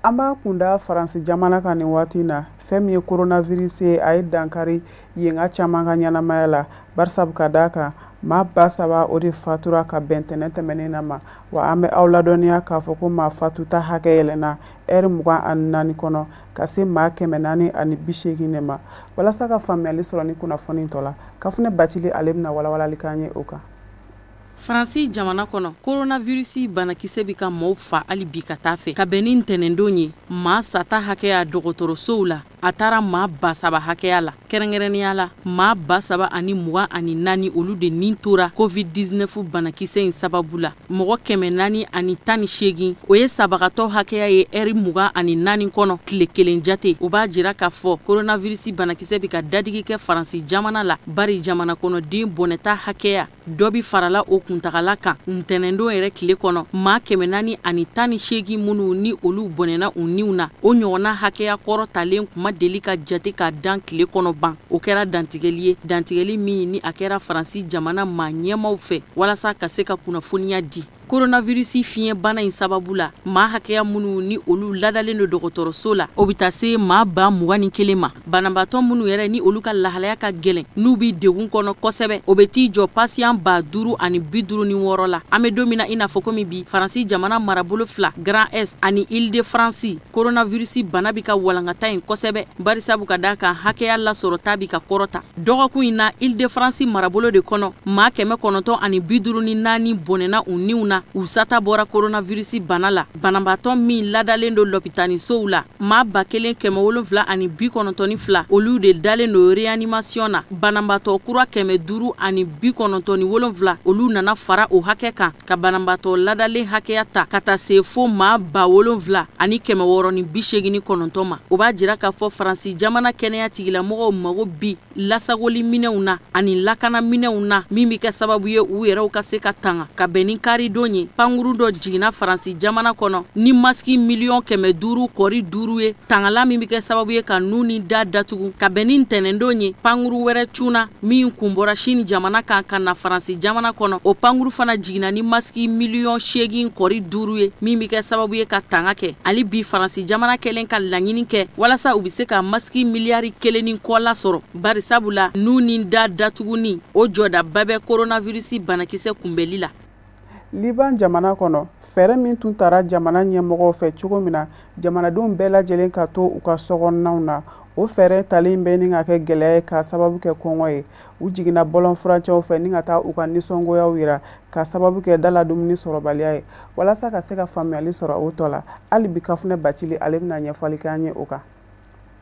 an b'a kunda Faransi jamana kan nin waati na fɛn min ye coronavirus ye a ye dankari yen ka caman ka ɲɛnamaya la barisabu ka d'a kan maa ba saba o de fatura ka bɛn tɛnɛ tɛmɛnen na ma wa an bɛ aw ladɔnniya k'a fɔ ko maa fatuta hakɛ yɛlɛnna heure 24 kɔnɔ ka se maa 480 de ma walasa ka faamuyali sɔrɔ ni kunnafoni tɔ la Kafune Bacili ale bɛna walawalali k'an ye o kan. Faransi jamana kɔnɔ coronavirus banakisɛ bɛ ka maaw fa hali bi ka taa fɛ ka bɛn ni ntɛnɛndon ye maa sata hakɛya dɔgɔtɔrɔsow la a taara maa 3,000 hakɛya la kɛrɛnkɛrɛnnenya la maa 3,024 olu de nin tora covid-19 banakisɛ in sababu la mɔgɔ 418 o ye sabagatɔ hakɛya ye ɛri 24 kɔnɔ tile kelen jate o b'a jira k'a fɔ coronavirus banakisɛ bɛ ka dadigi kɛ Faransi jamana la bari jamana kɔnɔden bɔnɛta hakɛya dɔ bi farala o kuntagala kan ntɛnɛndon yɛrɛ tile kɔnɔ maa 418 minnu ni olu bɔnɛna u niw na o ɲɔgɔnna hakɛya kɔrɔ talen kuma deli ka jate ka dan tile kɔnɔ ban o kɛra dantigɛli ye dantigɛli min ni a kɛra Faransi jamana maa ɲɛmaw fɛ walasa ka se ka kunnafoniya di coronavirus fiɲɛ bana in sababu la maa hakɛya minnu ni olu ladalen do dɔgɔtɔrɔso la o bɛ taa se maa 21 ma banabaatɔ minnu yɛrɛ ni olu ka lahalaya ka gɛlɛn n'u bi degun kɔnɔ kosɛbɛ o bɛ t'i jɔ pasiyɛn 556 la an bɛ don min na i n'a fɔ komi bi Faransi jamana marabolo 2 Grand Est ani Île-de-France coronavirus bana bi ka walankata in kosɛbɛ barisabu ka da kan hakɛya lasɔrɔta bi ka kɔrɔta dɔgɔkun in na Île-de-France marabolo de kɔnɔ maa 954 bɔnɛna u niw na u sata bɔra coronavirus bana la banabaatɔ min ladalen do lopitanisow la maa 1792 olu de dalen do réanimation na banabaatɔ kura 597 olu nana fara o hakɛ kan ka banabaatɔ ladalen hakɛya ta ka taa se fo maa 7,689 ma o b'a jira k'a fɔ Faransi jamana kɛnɛya tigilamɔgɔw mago bi lasagoli minɛnw na ani lakana minɛnw na min bɛ kɛ sababu ye u yɛrɛw ka se ka tanga ka bɛn ni kari don ye pankuru dɔ jiginna Faransi jamana kɔnɔ ni maski 500,000 kɔri 5 ye tangala min bɛ kɛ sababu ye ka nu ni da datugu ka bɛn ni ntɛnɛndon ye pankuru wɛrɛ cunna min kun bɔra Chine jamana kan ka na Faransi jamana kɔnɔ o pankuru fana jiginna ni maski 8,000,000 kɔri 5 ye min bɛ kɛ sababu ye ka tanga kɛ hali bi Faransi jamana kɛlen ka laɲini kɛ walasa u bɛ se ka maski miliyari 1 ni kɔ la sɔrɔ bari sabula nu ni da datuguni o jɔdaba bɛ coronavirus banakisɛ kunbɛli la Liban jamana kɔnɔ fɛɛrɛ min tun taara jamana ɲɛmɔgɔw fɛ cogo min na jamanadenw bɛɛ lajɛlen ka to u ka sɔgɔnɔnaw na o fɛɛrɛ talen bɛ ni ka kɛ gɛlɛya ye ka sababu kɛ kɔngɔ ye u jiginna bɔlɔn furancɛw fɛ ni ka taa u ka nisɔngoyaw yira ka sababu kɛ dala dumuni sɔrɔbaliya ye walasa ka se ka faamuyali sɔrɔ o tɔ la hali bi Kafunɛ Bacili ale bɛna ɲɛfɔli kɛ an ye o kan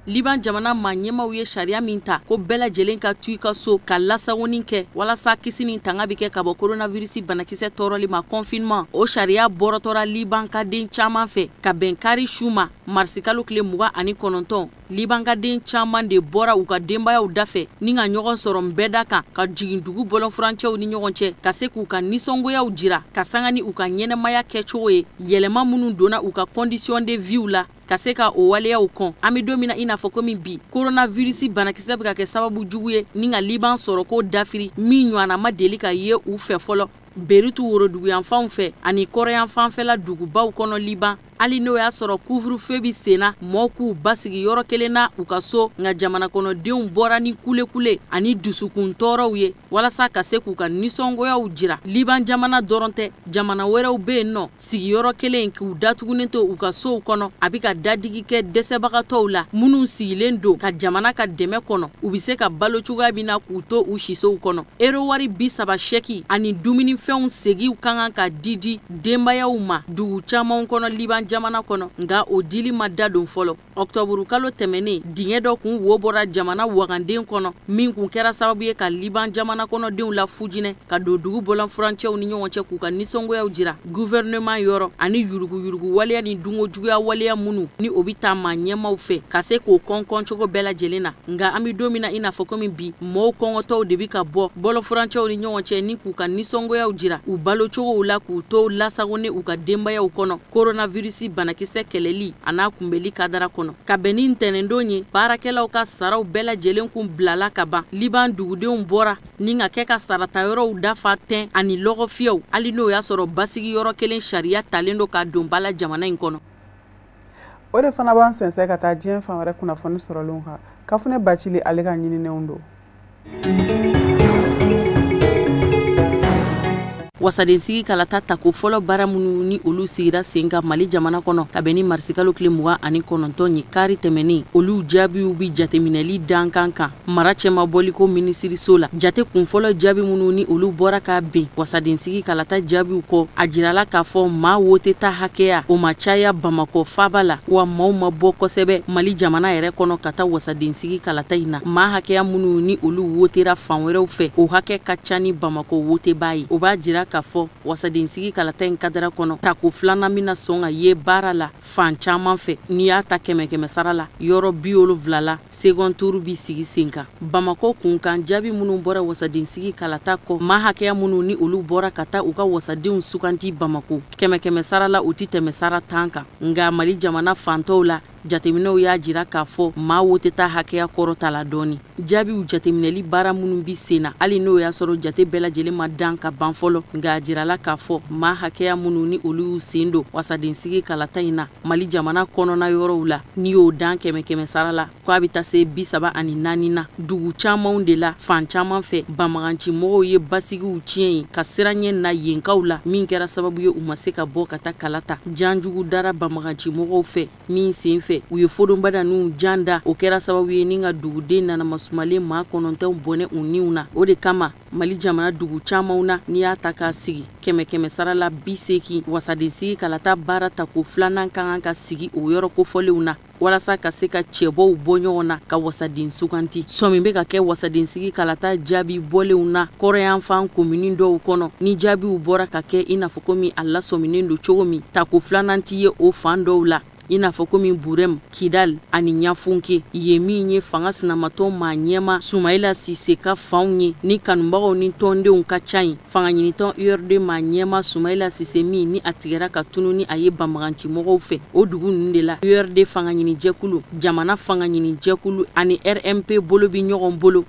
Liban jamana maa ɲɛmaw ye sariya min ta ko bɛɛ lajɛlen ka tu i ka so ka lasagoni kɛ walasa kisi ni tanga bɛ kɛ ka bɔ coronavirus banakisɛ tɔɔrɔli ma confinement o sariya bɔrɔtɔra Liban ka den caman fɛ ka bɛn kari su ma marisi kalo tile 29 Liban ka den caman de bɔra u ka denbayaw dafɛ ni ka ɲɔgɔn sɔrɔ n bɛɛ da kan ka jigin dugu bɔlɔn furancɛw ni ɲɔgɔn cɛ ka se k'u ka nisɔngoyaw jira ka sanga ni u ka ɲɛnɛmaya kɛcogo ye yɛlɛma minnu donna u ka condition de vie la ka se ka o waleyaw kɔn an bɛ don min na i n'a fɔ komi bi coronavirus banakisɛ bɛ ka kɛ sababu jugu ye ni ka Liban sɔrɔ ko dafiri min ɲɔgɔnna ma deli ka ye u fɛ fɔlɔ Beritu woroduguyanfanw fɛ ani kɔrɔyan fanfɛla dugubaw kɔnɔ Liban hali n'o y'a sɔrɔ couvre-feu bi senna mɔɔw k'u basigi yɔrɔ kelen na u ka so nka jamana kɔnɔdenw bɔra ni kule-kule ani dusukun tɔɔrɔw ye walasa ka se k'u ka nisɔngoyaw jira Liban jamana dɔrɔn tɛ jamana wɛrɛw bɛ yen nɔ sigiyɔrɔ kelen k'u datugunen to u ka sow kɔnɔ a bɛ ka dadigi kɛ dɛsɛbagatɔw la minnu sigilen don ka jamana ka dɛmɛ kɔnɔ u bɛ se ka balo cogoya min na k'u to u sisow kɔnɔ euro wari 30 chèque ani dumunifɛnw segiw ka kan ka di denbayaw ma dugu camanw kɔnɔ Liban jamana kɔnɔ nga o dili ma da don fɔlɔ Octobre kalo tɛmɛnen dingɛ dɔ kun wo bɔra jamana waganden kɔnɔ min kun kɛra sababu ye ka Liban jamana kɔnɔdenw la fujinɛ ka don dugu bɔlɔn furancɛw ni ɲɔgɔn cɛ k'u ka nisɔngoyaw jira gouvernement yɔrɔ ani yurugu waleya ni dungo juguya waleya minnu ni o bi taa maa ɲɛmaw fɛ ka se k'o kɔnkɔn cogo bɛɛ lajɛlen na nga an bi don min na i n'a fɔ komi bi mɔɔw kɔngɔtɔw de bi ka bɔ bɔlɔn furancɛw ni ɲɔgɔn cɛ ni k'u ka nisɔngoyaw jira u balo cogow la k'u to lasagoni u ka denbayaw kɔnɔ coronavirus banakisɛ kɛlɛli a n'a kunbɛli kadara kɔnɔ ka bɛn ni ntɛnɛndon ye baarakɛlaw ka saraw bɛɛ lajɛlen kun bilala ka ban Liban dugudenw bɔra ni ka kɛ ka saratayɔrɔw dafa tɛn ani lɔgɔfiyɛw hali n'o y'a sɔrɔ basigi yɔrɔ kelen sariya talen do ka don bala jamana in kɔnɔ o de fana b'an sɛnsɛn ka taa diɲɛ fan wɛrɛ kunnafoni sɔrɔlenw kan Kafunɛ Bacili ale ka ɲininenw don wasadensigi kalata tako fɔlɔ bara minnu ni olu sigira sen kan Mali jamana kɔnɔ ka bɛn ni marisikalo tile 29 ye kari tɛmɛnen olu jaabiw bi jateminɛli dankan kan mara cɛma bɔliko minisiriso la jate kun fɔlɔ jaabi minnu ni olu bɔra ka bɛn wasadensigi kalata jaabiw kɔ a jirala k'a fɔ maa wote ta hakɛya o ma caya Bamakɔ faaba la wa maaw ma bɔ kosɛbɛ Mali jamana yɛrɛ kɔnɔ ka taa wasadensigi kalata in na maa hakɛya minnu ni olu wotera fan wɛrɛw fɛ o hakɛ ka ca ni Bamakɔ woteba ye o b'a jira k'a fɔ wasadensigi kalata in kadara kɔnɔ tako filanan mina sɔn ka ye baara la fan caman fɛ n'i y'a ta 100 sara la yɔrɔ 70 la second tour bi sigi sen kan Bamakɔ kunkan jaabi minnu bɔra wasadensigi kalata kɔ maa hakɛya minnu ni olu bɔra ka taa u ka wasadenw suganti Bamakɔ 100 sara la u ti tɛmɛ sara 10 kan nga Mali jamana fantɔw la jateminɛw y'a jira k'a fɔ maa wo tɛ taa hakɛya kɔrɔta la dɔɔni jaabiw jateminɛli baara minnu bi sen na hali n'o y'a sɔrɔ jate bɛɛ lajɛlen ma dan ka ban fɔlɔ nka a jirala k'a fɔ maa hakɛya minnu ni olu y'u sen don wasadensigi kalata in na Mali jamana kɔnɔna yɔrɔw la n'i y'o dan 100 sara la ko a bɛ taa se 34 na dugu camanw de la fan caman fɛ banbaganci mɔgɔw ye basigiw tiɲɛ ye ka siranɲɛ na yenkaw la min kɛra sababu ye u ma se ka bɔ ka taa kalata janjugu dara banbaganci mɔgɔw fɛ min sen fɛ u ye fodonbada n'u janda o kɛra sababu ye ni ka duguden nana masumalen maa 9 bɔnɛ u niw na o de kama Mali jamana dugu camanw na n'i y'a ta k'a sigi 100 sara la 80 wasadensigi kalata baara tako filanan kan ka sigi o yɔrɔ kofɔlenw na walasa ka se ka cɛbɔw bɔ ɲɔgɔn na ka wasaden suganti sɔmi bɛ ka kɛ wasadensigi kalata jaabi bɔlenw na kɔrɔyanfan komini dɔw kɔnɔ ni jaabiw bɔra ka kɛ i n'a fɔ komi a lasɔminen don cogo min tako filanan ti ye o fan dɔw la i n'a fɔ komi Burem, Kidal ani Ɲafunke ye min ye fanga sinamatɔ maa ɲɛma Sumayila Sise ka fanw ye ni kanubagaw ni tɔndenw ka ca yen fanga ɲinitɔn URD maa ɲɛma Sumayila Sise min ni a tigɛra ka tunu ni a ye banbaganci mɔgɔw fɛ o dugu ninnu de la URD fanga ɲini jɛkulu jamana fanga ɲini jɛkulu ani RMP bolo bi ɲɔgɔn bolo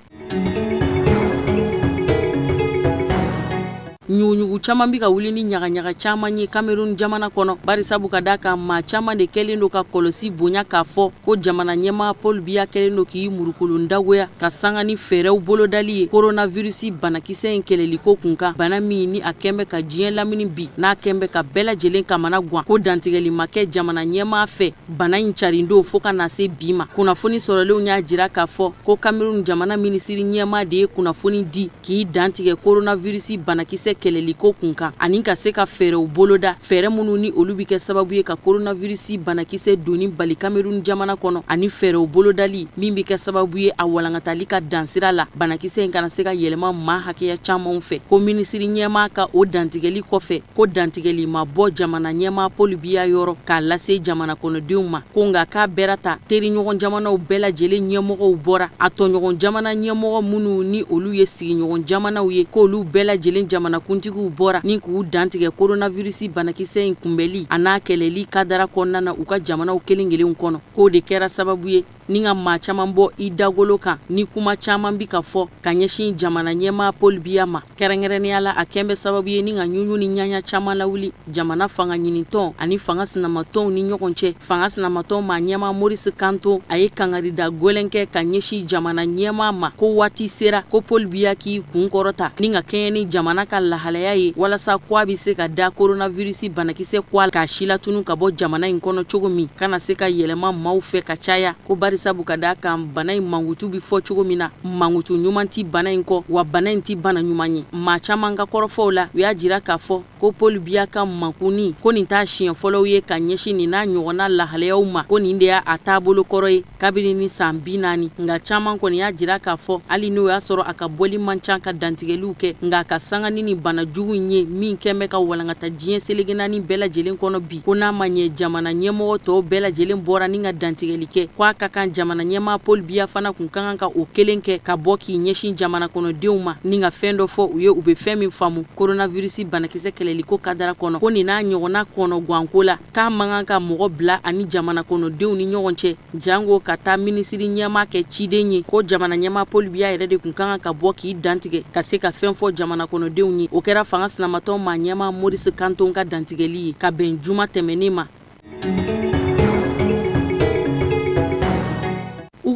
ɲuguɲugu caman bi ka wuli ni ɲagaɲaga caman ye Cameroun jamana kɔnɔ bari sabu ka da kan maa caman de kɛlen do ka kɔlɔsi bonya k'a fɔ ko jamana ɲɛmaa Paul Biya kɛlen do k'i murukulu dagoya ka sanga ni fɛɛrɛw bolodali ye coronavirus banakisɛ in kɛlɛliko kun kan bana min ni a kɛnbɛ ka diɲɛ lamini bi n'a kɛnbɛ ka bɛɛ lajɛlen kamana guwan ko dantigɛli ma kɛ jamana ɲɛmaa fɛ bana in carindo fo ka na se bi ma kunnafoni sɔrɔlenw y'a jira k'a fɔ ko Cameroun jamana minisiri ɲɛmaa de ye kunnafoni di k'i dantigɛ coronavirus banakisɛ kɛlɛliko kun kan ani ka se ka fɛɛrɛw boloda fɛɛrɛ minnu ni olu bi kɛ sababu ye ka coronavirus banakisɛ doni bali Cameroun jamana kɔnɔ ani fɛɛrɛw bolodali min bi kɛ sababu ye a walankatali ka dansira la banakisɛ in kana se ka yɛlɛma maa hakɛya camanw fɛ ko minisiri ɲɛmaa ka o dantigɛli kɔfɛ ko dantigɛli ma bɔ jamana ɲɛmaa Paul Biya yɔrɔ k'a lase jamana kɔnɔdenw ma ko nka k'a bɛra ta teriɲɔgɔn jamanaw bɛɛ lajɛlen ɲɛmɔgɔw bɔra a tɔɲɔgɔn jamana ɲɛmɔgɔ minnu ni olu ye sigiɲɔgɔn jamanaw ye k'olu bɛɛ lajɛlen jamana kuntigiw bɔra ni k'u dantigɛ coronavirus banakisɛ in kunbɛli a n'a kɛlɛli kadara kɔnɔna na u ka jamanaw kelen-kelenw kɔnɔ k'o de kɛra sababu ye ni ka maa caman bɔ i dagolo kan ni kuma caman bi ka fɔ ka ɲɛsin jamana ɲɛmaa Paul Biya ma kɛrɛnkɛrɛnnenya la a kɛn bɛ sababu ye ni ka ɲuɲu ni ɲaɲa caman lawuli jamana fanga ɲinitɔn ani fanga sinamatɔnw ni ɲɔgɔn cɛ fanga sinamatɔn maa ɲɛmaa Maurice Kanto a ye kangarida gwɛlɛn kɛ ka ɲɛsin jamana ɲɛmaa ma ko waati sera ko Paul Biya k'i kun kɔrɔta ni ka kɛɲɛ ni jamana ka lahalaya ye walasa ko a bɛ se ka da coronavirus banakisɛ kɔ k'a si latunu ka bɔ jamana in kɔnɔ cogo min kana se ka yɛlɛma maaw fɛ ka caya ko bari sabu ka da kan bana in mangutu bi fɔ cogo min na mangutu ɲuman ti bana in kɔ wa bana in ti bana ɲuman ye maa caman ka kɔrɔfɔw la u y'a jira k'a fɔ ko Paul Biya ka mankuni ko nin t'a siɲɛ fɔlɔw ye ka ɲɛsin nin n'a ɲɔgɔnna lahalayaw ma ko nin de y'a taabolo kɔrɔ ye kabini ni san 40 nka caman kɔni y'a jira k'a fɔ hali n'o y'a sɔrɔ a ka bɔli man ca ka dantigɛliw kɛ nka a ka sanga ni bana jugu in ye min kɛn bɛ ka walankata diɲɛ selege naani bɛɛ lajɛlen kɔnɔ bi ko n'a ma ɲɛ jamana ɲɛmɔgɔ tɔw bɛɛ lajɛlen bɔra ni ka dantigɛli kɛ ko a ka kan jamana ɲɛmaa Paul Biya fana kun kan ka o kelen kɛ ka bɔ k'i ɲɛsin jamana kɔnɔdenw ma ni ka fɛn dɔ fɔ u ye u bɛ fɛn min faamu coronavirus banakisɛ kɛlɛliko kadara kɔnɔ ko nin n'a ɲɔgɔnna kɔnɔ guwanko la k'a man kan ka mɔgɔ bila ani jamana kɔnɔdenw ni ɲɔgɔn cɛ jango ka taa minisiri ɲɛmaa kɛ ciden ye ko jamana ɲɛmaa Paul Biya yɛrɛ de kun kan ka bɔ k'i dantigɛ ka se ka fɛn fɔ jamana kɔnɔdenw ye o kɛra fanga sinamatɔ maa ɲɛmaa Maurice Kanto ka dantigɛli ye ka bɛn juma tɛmɛnen ma.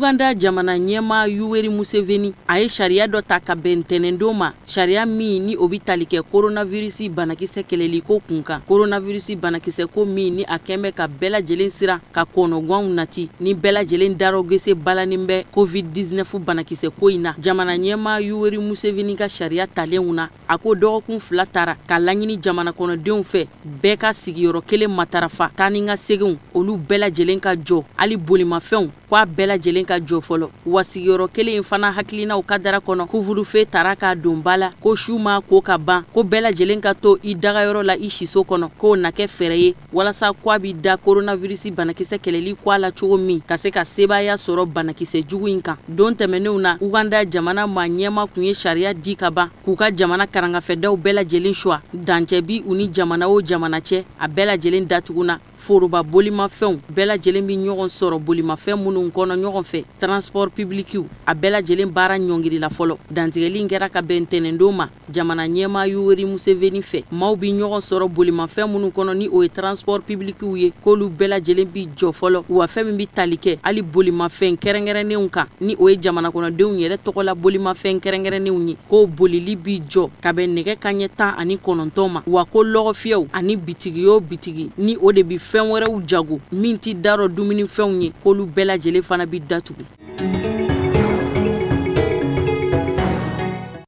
Uganda jamana ɲɛma Yoweri Museveni a ye sariya dɔ ta ka bɛn ntɛnɛndon ma, sariya min ni o bi tali kɛ coronavirus banakisɛ kɛlɛliko kun kan. Coronavirus banakisɛ ko min ni a kɛn bɛ ka bɛɛ lajɛlen siran ka kɔnɔgwanw nati ni bɛɛ lajɛlen daraw gese balanin bɛ COVID-19 banakisɛ ko in na. Jamana ɲɛma Yoweri Museveni ka sariya talenw na, a ko dɔgɔkun 2 tara ka laɲini jamana kɔnɔdenw fɛ bɛɛ ka sigiyɔrɔ kelen matarafa, taa ni ka seginw olu bɛɛ lajɛlen ka jɔ, hali bolimafɛnw k'a bɛɛ lajɛlen ka jɔ fɔlɔ. Wa sigiyɔrɔ kelen fana hakilinaw ka dara kɔnɔ couvre-feu tara k'a don ba la, ko su ma ko ka ban, ko bɛɛ lajɛlen ka to i dagayɔrɔ la i siso kɔnɔ, k'o na kɛ fɛɛrɛ ye walasa k'a bi da coronavirus banakisɛ kɛlɛli k'a la cogo min ka se ka sebaya sɔrɔ banakisɛ jugu in kan. Don tɛmɛnenw na Uganda jamana ma ɲɛma kun ye sariya di ka ban k'u ka jamana karangafɛdaw bɛɛ lajɛlen suwa, dancɛbi u ni jamana o jamana cɛ a bɛɛ lajɛlen datuguna. Foroba bolimafɛnw bɛɛ lajɛlen bi ɲɔgɔn sɔrɔ bolimafɛn minnu kɔnɔ ɲɔgɔn fɛ, transport publiciw a bɛɛ lajɛlen baara ɲɔngiri la fɔlɔ. Dantigɛli kɛra ka bɛn ntɛnɛndon ma jamana ɲɛma Yoweri Museveni fɛ, maaw bi ɲɔgɔn sɔrɔ bolimafɛn minnu kɔnɔ ni o ye transport publiciw ye, k'olu bɛɛ lajɛlen bi jɔ fɔlɔ. Wa fɛn min bi tali kɛ hali bolimafɛn kɛrɛnkɛrɛnnenw kan ni o ye jamana kɔnɔdenw yɛrɛ tɔgɔla bolimafɛn kɛrɛnkɛrɛnnenw ye, k'o bolili bi jɔ ka bɛn nɛgɛ kanɲɛ 19 ma. Wa ko lɔgɔfiyɛw ani bitigi o bitigi ni o de bi fɛn wɛrɛw jago min ti darɔ dumunifɛnw ye, k'olu bɛɛ lajɛlen fana bi datugu.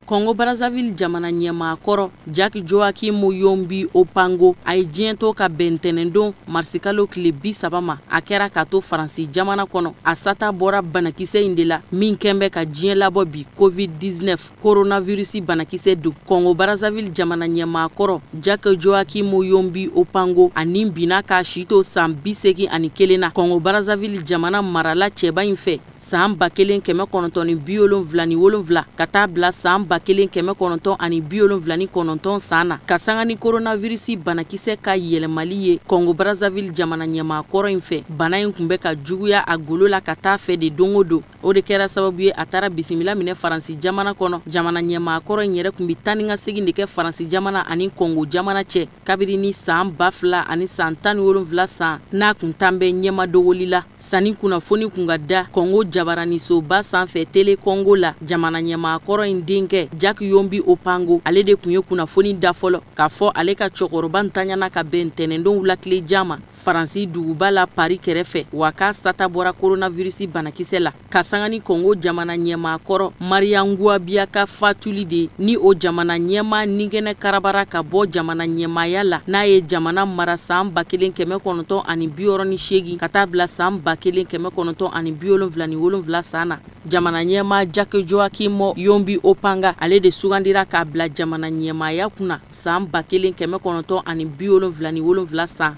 Congo Brazzaville jamana ɲɛmaa kɔrɔ Jack Joachim Yombi Opango a ye diɲɛ to ka bɛn ntɛnɛndon marsikalo tile 30 ma. A kɛra ka to Faransi jamana kɔnɔ. A sata bɔra banakisɛ in de la min kɛn bɛ ka diɲɛ labɔ bi COVID-19 coronavirus banakisɛ don. Congo Brazzaville jamana ɲɛmaa kɔrɔ Jack Joachim Yombi Opango ani bina k'a si to san 81 na. Congo Brazzaville jamana marala cɛba in fɛ san 1977 ka taa bila san 1979 san na ka sanga ni coronavirus banakisɛ ka yɛlɛmali ye Congo Brazzaville jamana ɲɛmaa kɔrɔ in fɛ. Bana in kun bɛ ka juguya a golo la ka taa fɛ de don o don. O de kɛra sababu ye a taara bisimila minɛ Faransi jamana kɔnɔ. Jamana ɲɛmaa kɔrɔ in yɛrɛ kun bi taa ni ka segin de kɛ Faransi jamana ani Congo jamana cɛ kabiri ni san 2000 ani san 17 san n'a kun tan bɛ ɲɛma dogoli la. Sani kunnafoni kun ka da Congo jabaranisoba sanfɛ tele Congo la, jamana ɲɛmaa kɔrɔ in denkɛ Jack Yombi Opango ale de kun ye kunnafoni da fɔlɔ k'a fɔ ale ka cɛkɔrɔba ntanyana ka bɛn ntɛnɛndon wulakile jama Faransi duguba la Paris kɛrɛfɛ, wa k'a sata bɔra coronavirus banakisɛ la. Ka sanga ni Congo jamana ɲɛmaa kɔrɔ Mariangua Biaka fatuli de ni o jamana ɲɛmaa ningɛnɛ karabara ka bɔ jamana ɲɛmaaya la n'a ye jamana mara san 1968 ka taa bila san 1977 san na. Jamana ɲɛmaa Jack Joachim Yombi Opanga ale de sugandira k'a bila jamana ɲɛmaaya kunna san 1977 san.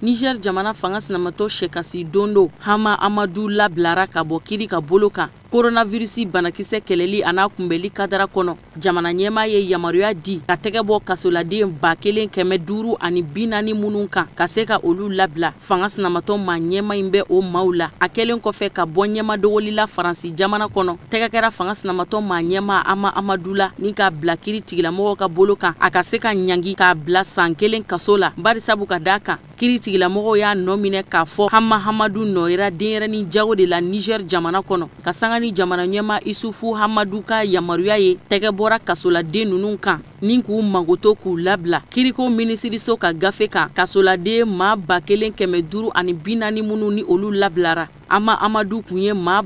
Niger jamana fanga sinamatɔ Shekasi Dondo Hama Amadou lablara ka bɔ kiri ka bolo kan. Coronavirus banakisɛ kɛlɛli a n'a kunbɛli kadara kɔnɔ, jamana ɲɛmaa ye yamaruya di ka tɛgɛ bɔ kasoladen 1540 minnu kan ka se ka olu labila. Fanga sinamatɔ ma ɲɛmaa in bɛ o maaw la. A kɛlen kɔfɛ ka bɔ ɲɛma dogoli la Faransi jamana kɔnɔ, tɛgɛ kɛra fanga sinamatɔ ma ɲɛmaa Ama Amadou la ni k'a bila kiri tigilamɔgɔw ka bolo kan a ka se ka ɲangi k'a bila san 1 kaso la. Barisabu ka d'a kan kiri tigilamɔgɔw y'a nɔ minɛ k'a fɔ Hama Hamadou nɔyera denyɛrɛni jago de la Niger jamana kɔnɔ. Ka sanga ni jamana ɲɛma Isufu Hamadou ka yamaruya ye tɛgɛ bɔra kasoladen ninnu kan ni k'u magoto k'u labila. Kiriko minisiriso ka gafe kan kasoladen maa 1540 minnu ni olu labilara. Ama Amadou kun ye maa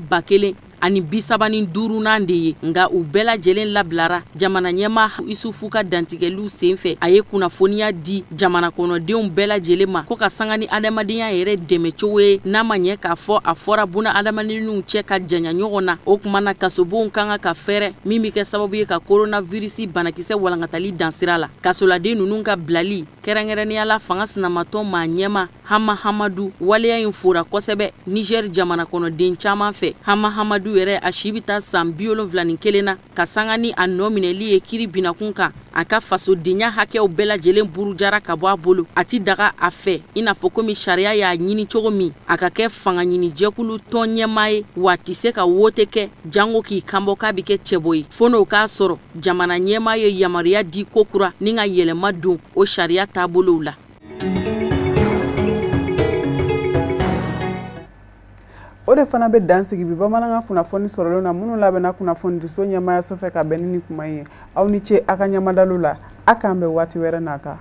1075 de ye, nga u bɛɛ lajɛlen labilara. Jamana ɲɛma Isufu ka dantigɛliw senfɛ a ye kunnafoniya di jamana kɔnɔdenw bɛɛ lajɛlen ma ko ka sanga ni adamadenya yɛrɛ dɛmɛ cogo ye n'a ma ɲɛ k'a fɔ a fɔra buna adamadenw cɛ ka janya ɲɔgɔn na. O kuma na kasobonw kan ka fɛrɛ min bɛ kɛ sababu ye ka coronavirus banakisɛ walankatali dansira la. Kasoladen ninnu ka bilali kɛrɛnkɛrɛnnenya la fanga sinamatɔ ma ɲɛma Hama Hamadou waleya in fora kosɛbɛ Niger jamana kɔnɔden caman fɛ. Hama Hamadou yɛrɛ a si bi taa san 71 na ka sanga ni a nɔ minɛli ye kiri binakun kan. A ka fasodenya hakɛw bɛɛ lajɛlen burujara ka bɔ a bolo. A ti daga a fɛ i n'a fɔ komi sariya y'a ɲini cogo min a ka kɛ fanga ɲini jɛkulu tɔn ɲɛmaa ye, wa a ti se ka wote kɛ jango k'i kanbɔ k'a bi kɛ cɛbɔ ye. Fo n'o k'a sɔrɔ jamana ɲɛmaa ye yamaruya di ko kura ni ka yɛlɛma don o sariya taabolow la. o de fana bɛ dan sigi bi bamanankan kunnafoni sɔrɔlen na minnu labɛnna kunnafoni di so ɲɛmaayaso fɛ ka bɛn ni kuma ye aw ni ce a ka ɲamadalo la a k'an bɛn waati wɛrɛ nata